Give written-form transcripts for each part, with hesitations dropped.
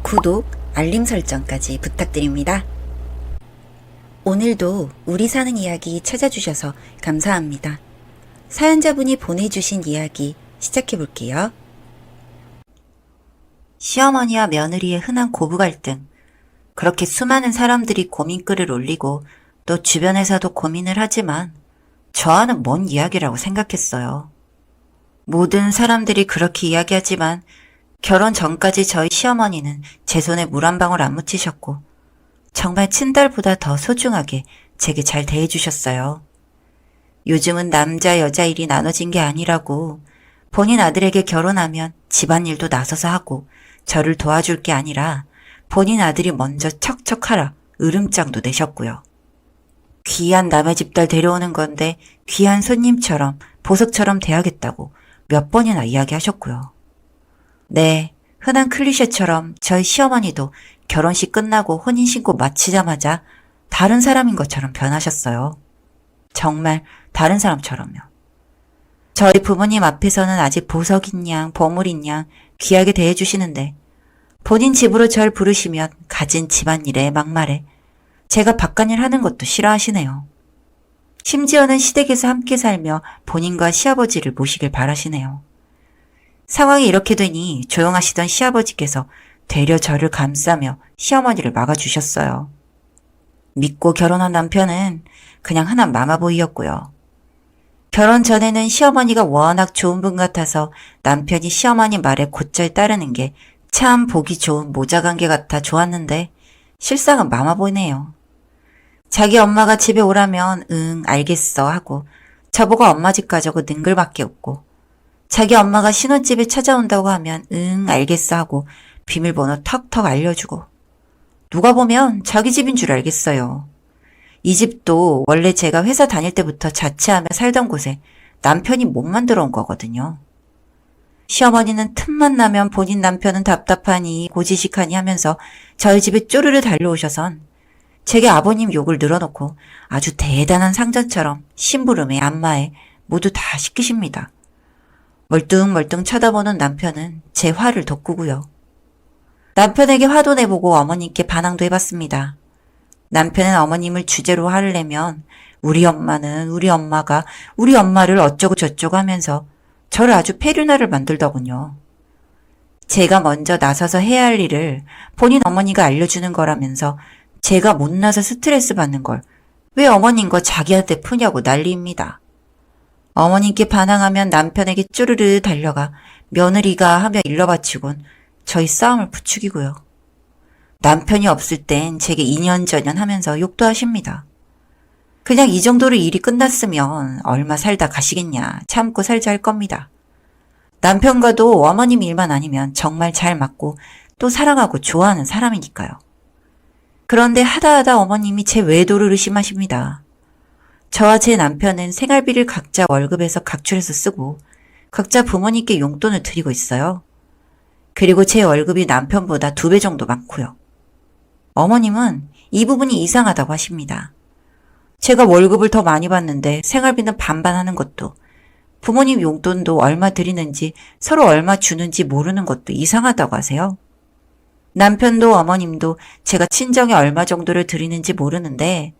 구독, 알림 설정까지 부탁드립니다. 오늘도 우리 사는 이야기 찾아주셔서 감사합니다. 사연자분이 보내주신 이야기 시작해볼게요. 시어머니와 며느리의 흔한 고부 갈등. 그렇게 수많은 사람들이 고민글을 올리고 또 주변에서도 고민을 하지만 저와는 뭔 이야기라고 생각했어요. 모든 사람들이 그렇게 이야기하지만 결혼 전까지 저희 시어머니는 제 손에 물 한 방울 안 묻히셨고 정말 친딸보다 더 소중하게 제게 잘 대해주셨어요. 요즘은 남자 여자 일이 나눠진 게 아니라고 본인 아들에게 결혼하면 집안일도 나서서 하고 저를 도와줄 게 아니라 본인 아들이 먼저 척척하라 으름장도 내셨고요. 귀한 남의 집딸 데려오는 건데 귀한 손님처럼 보석처럼 대하겠다고 몇 번이나 이야기하셨고요. 네, 흔한 클리셰처럼 저희 시어머니도 결혼식 끝나고 혼인신고 마치자마자 다른 사람인 것처럼 변하셨어요. 정말 다른 사람처럼요. 저희 부모님 앞에서는 아직 보석인 양, 보물인 양 귀하게 대해주시는데 본인 집으로 절 부르시면 가진 집안일에 막말에 제가 바깥일 하는 것도 싫어하시네요. 심지어는 시댁에서 함께 살며 본인과 시아버지를 모시길 바라시네요. 상황이 이렇게 되니 조용하시던 시아버지께서 되려 저를 감싸며 시어머니를 막아주셨어요. 믿고 결혼한 남편은 그냥 흔한 마마보이였고요. 결혼 전에는 시어머니가 워낙 좋은 분 같아서 남편이 시어머니 말에 곧잘 따르는 게 참 보기 좋은 모자관계 같아 좋았는데 실상은 마마보이네요. 자기 엄마가 집에 오라면 응 알겠어 하고 저보고 엄마 집 가자고 능글맞게 웃고 자기 엄마가 신혼집에 찾아온다고 하면 응 알겠어 하고 비밀번호 턱턱 알려주고 누가 보면 자기 집인 줄 알겠어요. 이 집도 원래 제가 회사 다닐 때부터 자취하며 살던 곳에 남편이 못 만들어 온 거거든요. 시어머니는 틈만 나면 본인 남편은 답답하니 고지식하니 하면서 저희 집에 쪼르르 달려오셔선 제게 아버님 욕을 늘어놓고 아주 대단한 상전처럼 심부름에 안마에 모두 다 시키십니다. 멀뚱멀뚱 쳐다보는 남편은 제 화를 돋구고요. 남편에게 화도 내보고 어머님께 반항도 해봤습니다. 남편은 어머님을 주제로 화를 내면 우리 엄마는 우리 엄마가 우리 엄마를 어쩌고 저쩌고 하면서 저를 아주 폐륜화를 만들더군요. 제가 먼저 나서서 해야 할 일을 본인 어머니가 알려주는 거라면서 제가 못나서 스트레스 받는 걸 왜 어머님과 자기한테 푸냐고 난리입니다. 어머님께 반항하면 남편에게 쪼르르 달려가 며느리가 하며 일러바치곤 저희 싸움을 부추기고요. 남편이 없을 땐 제게 인연전연 하면서 욕도 하십니다. 그냥 이 정도로 일이 끝났으면 얼마 살다 가시겠냐 참고 살자 할 겁니다. 남편과도 어머님 일만 아니면 정말 잘 맞고 또 사랑하고 좋아하는 사람이니까요. 그런데 하다하다 어머님이 제 외도를 의심하십니다. 저와 제 남편은 생활비를 각자 월급에서 각출해서 쓰고 각자 부모님께 용돈을 드리고 있어요. 그리고 제 월급이 남편보다 2배 정도 많고요. 어머님은 이 부분이 이상하다고 하십니다. 제가 월급을 더 많이 받는데 생활비는 반반 하는 것도 부모님 용돈도 얼마 드리는지 서로 얼마 주는지 모르는 것도 이상하다고 하세요. 남편도 어머님도 제가 친정에 얼마 정도를 드리는지 모르는데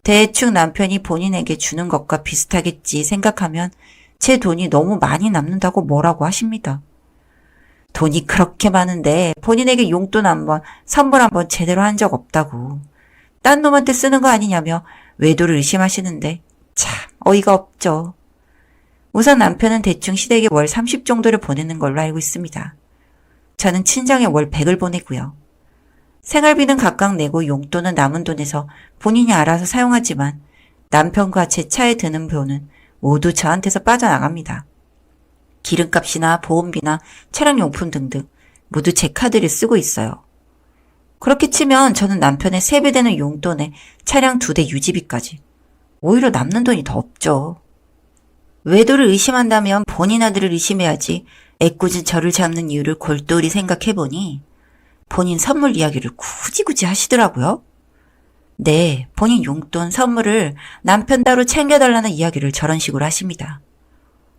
대충 남편이 본인에게 주는 것과 비슷하겠지 생각하면 제 돈이 너무 많이 남는다고 뭐라고 하십니다. 돈이 그렇게 많은데 본인에게 용돈 한번 선물 한번 제대로 한 적 없다고 딴 놈한테 쓰는 거 아니냐며 외도를 의심하시는데 참 어이가 없죠. 우선 남편은 대충 시댁에 월 30 정도를 보내는 걸로 알고 있습니다. 저는 친정에 월 100을 보내고요. 생활비는 각각 내고 용돈은 남은 돈에서 본인이 알아서 사용하지만 남편과 제 차에 드는 돈은 모두 저한테서 빠져나갑니다. 기름값이나 보험비나 차량용품 등등 모두 제 카드를 쓰고 있어요. 그렇게 치면 저는 남편의 3배 되는 용돈에 차량 2대 유지비까지 오히려 남는 돈이 더 없죠. 외도를 의심한다면 본인 아들을 의심해야지 애꿎은 저를 잡는 이유를 골똘히 생각해보니 본인 선물 이야기를 굳이 하시더라고요. 네, 본인 용돈, 선물을 남편 따로 챙겨달라는 이야기를 저런 식으로 하십니다.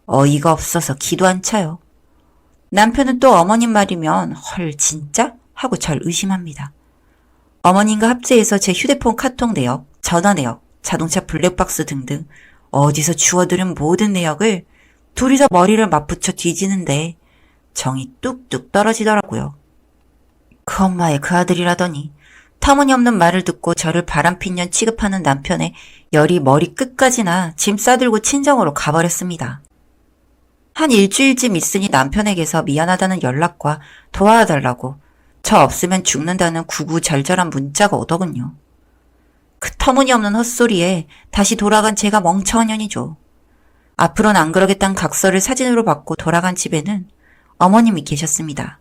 어이가 없어서 기도 안 차요. 남편은 또 어머님 말이면 헐 진짜? 하고 절 의심합니다. 어머님과 합체해서 제 휴대폰 카톡 내역, 전화 내역, 자동차 블랙박스 등등 어디서 주워들은 모든 내역을 둘이서 머리를 맞붙여 뒤지는데 정이 뚝뚝 떨어지더라고요. 그 엄마의 그 아들이라더니 터무니없는 말을 듣고 저를 바람핀년 취급하는 남편의 열이 머리 끝까지나 짐 싸들고 친정으로 가버렸습니다. 한 일주일쯤 있으니 남편에게서 미안하다는 연락과 도와달라고 저 없으면 죽는다는 구구절절한 문자가 오더군요. 그 터무니없는 헛소리에 다시 돌아간 제가 멍청한 년이죠. 앞으로는 안 그러겠다는 각서를 사진으로 받고 돌아간 집에는 어머님이 계셨습니다.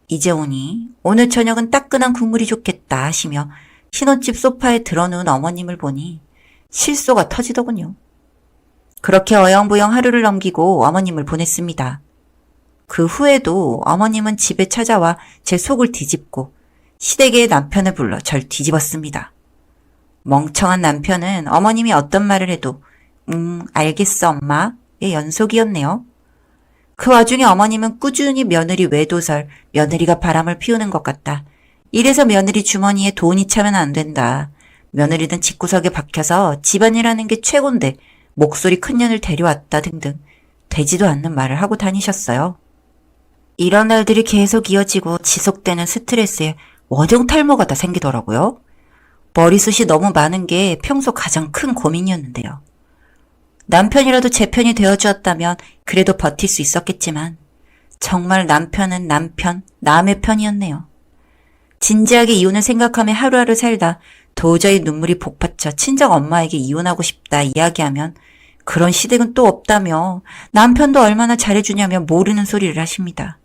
이제 오니 오늘 저녁은 따끈한 국물이 좋겠다 하시며 신혼집 소파에 드러누운 어머님을 보니 실소가 터지더군요. 그렇게 어영부영 하루를 넘기고 어머님을 보냈습니다. 그 후에도 어머님은 집에 찾아와 제 속을 뒤집고 시댁의 남편을 불러 절 뒤집었습니다. 멍청한 남편은 어머님이 어떤 말을 해도 알겠어 엄마의 연속이었네요. 그 와중에 어머님은 꾸준히 며느리 외도설, 며느리가 바람을 피우는 것 같다. 이래서 며느리 주머니에 돈이 차면 안 된다. 며느리는 집구석에 박혀서 집안일하는 게 최고인데 목소리 큰 년을 데려왔다 등등 되지도 않는 말을 하고 다니셨어요. 이런 날들이 계속 이어지고 지속되는 스트레스에 원형 탈모가 다 생기더라고요. 머리숱이 너무 많은 게 평소 가장 큰 고민이었는데요. 남편이라도 제 편이 되어주었다면 그래도 버틸 수 있었겠지만 정말 남편은 남편, 남의 편이었네요. 진지하게 이혼을 생각하며 하루하루 살다 도저히 눈물이 복받쳐 친정 엄마에게 이혼하고 싶다 이야기하면 그런 시댁은 또 없다며 남편도 얼마나 잘해주냐며 모르는 소리를 하십니다.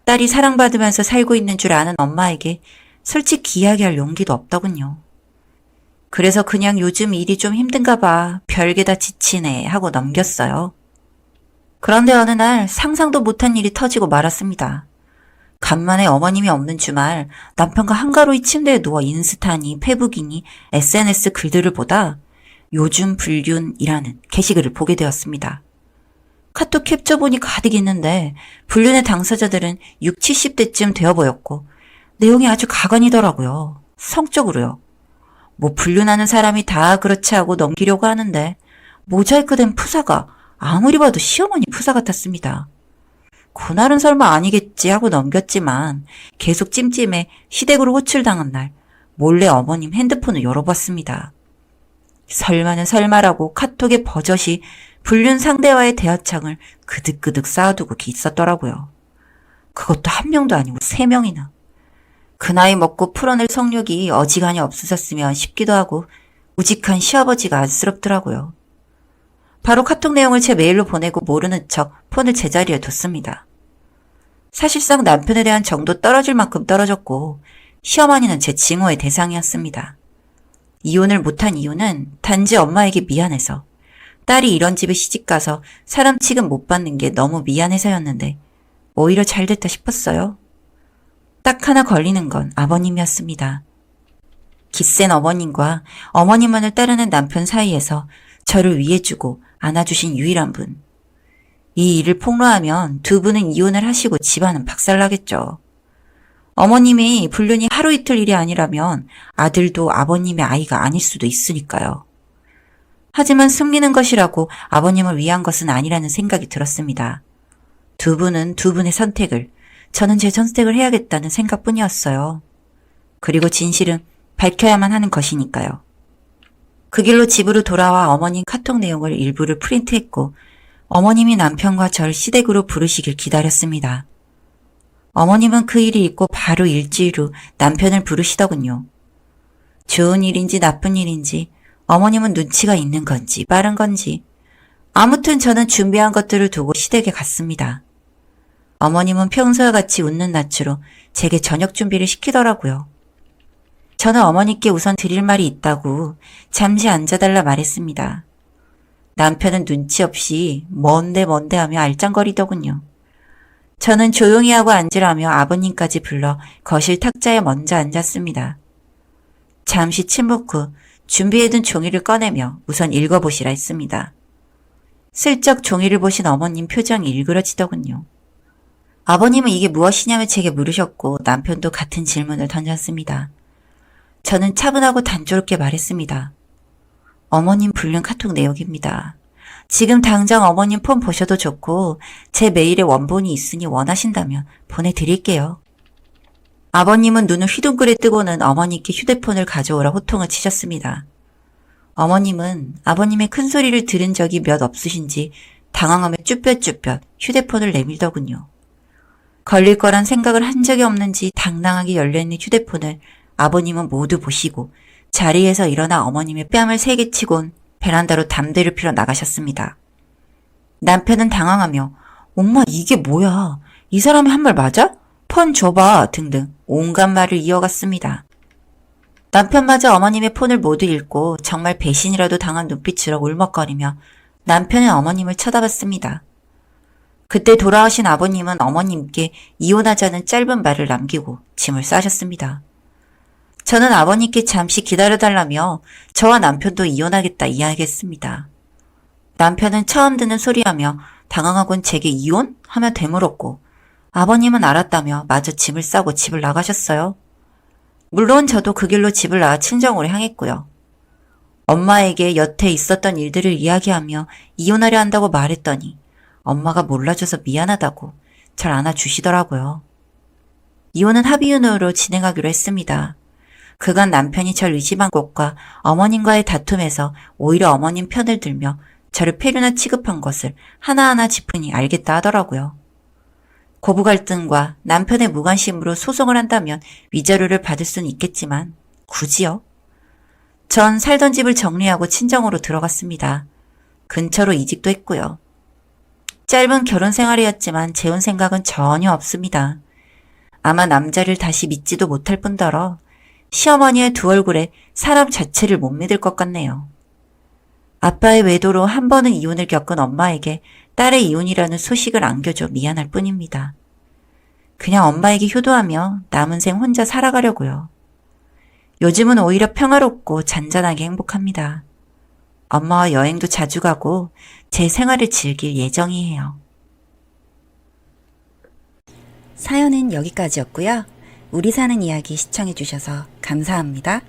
딸이 사랑받으면서 살고 있는 줄 아는 엄마에게 솔직히 이야기할 용기도 없더군요. 그래서 그냥 요즘 일이 좀 힘든가 봐. 별게 다 지치네 하고 넘겼어요. 그런데 어느 날 상상도 못한 일이 터지고 말았습니다. 간만에 어머님이 없는 주말 남편과 한가로이 침대에 누워 인스타니 페북이니 SNS 글들을 보다 요즘 불륜이라는 게시글을 보게 되었습니다. 카톡 캡처본이 가득 있는데 불륜의 당사자들은 60, 70대쯤 되어 보였고 내용이 아주 가관이더라고요. 성적으로요. 뭐 불륜하는 사람이 다 그렇지 하고 넘기려고 하는데 모자이크된 푸사가 아무리 봐도 시어머니 푸사 같았습니다. 그날은 설마 아니겠지 하고 넘겼지만 계속 찜찜해 시댁으로 호출당한 날 몰래 어머님 핸드폰을 열어봤습니다. 설마는 설마라고 카톡에 버젓이 불륜 상대와의 대화창을 그득그득 쌓아두고 있었더라고요. 그것도 한 명도 아니고 3명이나. 그 나이 먹고 풀어낼 성욕이 어지간히 없어졌으면 싶기도 하고 우직한 시아버지가 안쓰럽더라고요. 바로 카톡 내용을 제 메일로 보내고 모르는 척 폰을 제자리에 뒀습니다. 사실상 남편에 대한 정도 떨어질 만큼 떨어졌고 시어머니는 제 징후의 대상이었습니다. 이혼을 못한 이유는 단지 엄마에게 미안해서 딸이 이런 집에 시집가서 사람 취급 못 받는 게 너무 미안해서였는데 오히려 잘됐다 싶었어요. 딱 하나 걸리는 건 아버님이었습니다. 기센 어머님과 어머님만을 따르는 남편 사이에서 저를 위해주고 안아주신 유일한 분. 이 일을 폭로하면 두 분은 이혼을 하시고 집안은 박살나겠죠. 어머님이 불륜이 하루 이틀 일이 아니라면 아들도 아버님의 아이가 아닐 수도 있으니까요. 하지만 숨기는 것이라고 아버님을 위한 것은 아니라는 생각이 들었습니다. 두 분은 두 분의 선택을, 저는 제 선택을 해야겠다는 생각뿐이었어요. 그리고 진실은 밝혀야만 하는 것이니까요. 그 길로 집으로 돌아와 어머님 카톡 내용을 일부를 프린트했고 어머님이 남편과 절 시댁으로 부르시길 기다렸습니다. 어머님은 그 일이 있고 바로 일주일 후 남편을 부르시더군요. 좋은 일인지 나쁜 일인지 어머님은 눈치가 있는 건지 빠른 건지 아무튼 저는 준비한 것들을 두고 시댁에 갔습니다. 어머님은 평소와 같이 웃는 낯으로 제게 저녁 준비를 시키더라고요. 저는 어머니께 우선 드릴 말이 있다고 잠시 앉아달라 말했습니다. 남편은 눈치 없이 뭔데 하며 알짱거리더군요. 저는 조용히 하고 앉으라며 아버님까지 불러 거실 탁자에 먼저 앉았습니다. 잠시 침묵 후 준비해둔 종이를 꺼내며 우선 읽어보시라 했습니다. 슬쩍 종이를 보신 어머님 표정이 일그러지더군요. 아버님은 이게 무엇이냐며 제게 물으셨고 남편도 같은 질문을 던졌습니다. 저는 차분하고 단조롭게 말했습니다. 어머님 불륜 카톡 내역입니다. 지금 당장 어머님 폰 보셔도 좋고 제 메일에 원본이 있으니 원하신다면 보내드릴게요. 아버님은 눈을 휘둥그레 뜨고는 어머니께 휴대폰을 가져오라 호통을 치셨습니다. 어머님은 아버님의 큰 소리를 들은 적이 몇 없으신지 당황하며 쭈뼛쭈뼛 휴대폰을 내밀더군요. 걸릴 거란 생각을 한 적이 없는지 당당하게 열려있는 휴대폰을 아버님은 모두 보시고 자리에서 일어나 어머님의 뺨을 세게 치곤 베란다로 담배를 피러 나가셨습니다. 남편은 당황하며 엄마 이게 뭐야? 이 사람이 한 말 맞아? 폰 줘봐 등등 온갖 말을 이어갔습니다. 남편마저 어머님의 폰을 모두 읽고 정말 배신이라도 당한 눈빛으로 울먹거리며 남편은 어머님을 쳐다봤습니다. 그때 돌아오신 아버님은 어머님께 이혼하자는 짧은 말을 남기고 짐을 싸셨습니다. 저는 아버님께 잠시 기다려달라며 저와 남편도 이혼하겠다 이야기했습니다. 남편은 처음 듣는 소리하며 당황하곤 제게 이혼? 하며 되물었고 아버님은 알았다며 마저 짐을 싸고 집을 나가셨어요. 물론 저도 그 길로 집을 나와 친정으로 향했고요. 엄마에게 여태 있었던 일들을 이야기하며 이혼하려 한다고 말했더니 엄마가 몰라줘서 미안하다고 절 안아주시더라고요. 이혼은 합의혼으로 진행하기로 했습니다. 그간 남편이 절 의심한 것과 어머님과의 다툼에서 오히려 어머님 편을 들며 저를 폐륜한 취급한 것을 하나하나 짚으니 알겠다 하더라고요. 고부 갈등과 남편의 무관심으로 소송을 한다면 위자료를 받을 수는 있겠지만 굳이요? 전 살던 집을 정리하고 친정으로 들어갔습니다. 근처로 이직도 했고요. 짧은 결혼 생활이었지만 재혼 생각은 전혀 없습니다. 아마 남자를 다시 믿지도 못할 뿐더러 시어머니의 두 얼굴에 사람 자체를 못 믿을 것 같네요. 아빠의 외도로 한 번은 이혼을 겪은 엄마에게 딸의 이혼이라는 소식을 안겨줘 미안할 뿐입니다. 그냥 엄마에게 효도하며 남은 생 혼자 살아가려고요. 요즘은 오히려 평화롭고 잔잔하게 행복합니다. 엄마와 여행도 자주 가고 제 생활을 즐길 예정이에요. 사연은 여기까지였고요. 우리 사는 이야기 시청해주셔서 감사합니다.